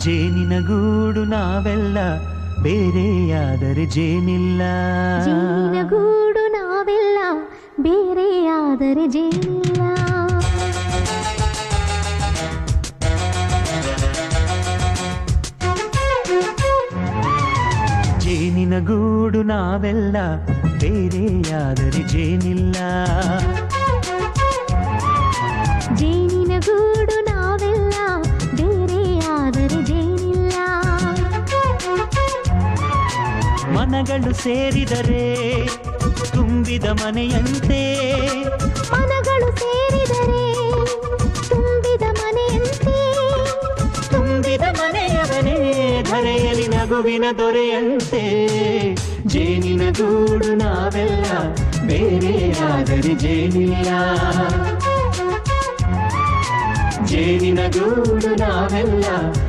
ಜೇನಿನ ಗೂಡು ನಾವೆಲ್ಲ ಬೇರೆಯಾದರೆ ಜೇನಿಲ್ಲ. ಜೇನಿನ ಗೂಡು ನಾವೆಲ್ಲ ಬೇರೆಯಾದರೆ ಜೇನಿಲ್ಲ. ಜೇನಿನ ಗೂಡು ನಾವೆಲ್ಲ ಬೇರೆಯಾದರೆ ಜೇನಿಲ್ಲ. ಜೇನಿನ ಗೂಡು ನಾವೆಲ್ಲ ಬೇರೆಯಾದರೆ ಜೇನಿಲ್ಲ. ಮನಗಳು ಸೇರಿದರೆ ತುಂಬಿದ ಮನೆಯಂತೆ. ಮನಗಳು ಸೇರಿದರೆ ತುಂಬಿದ ಮನೆಯಂತೆ. ತುಂಬಿದ ಮನೆಯವನೇ ಧರೆಯಲಿ ನಗುವಿನ ದೊರೆಯಂತೆ. ಜೇನಿನ ಗೂಡು ನಾವೆಲ್ಲ ಬೇರೆಯಾದರೆ ಜೇನಿಲ್ಲ. ಜೇನಿನ ಗೂಡು ನಾವೆಲ್ಲ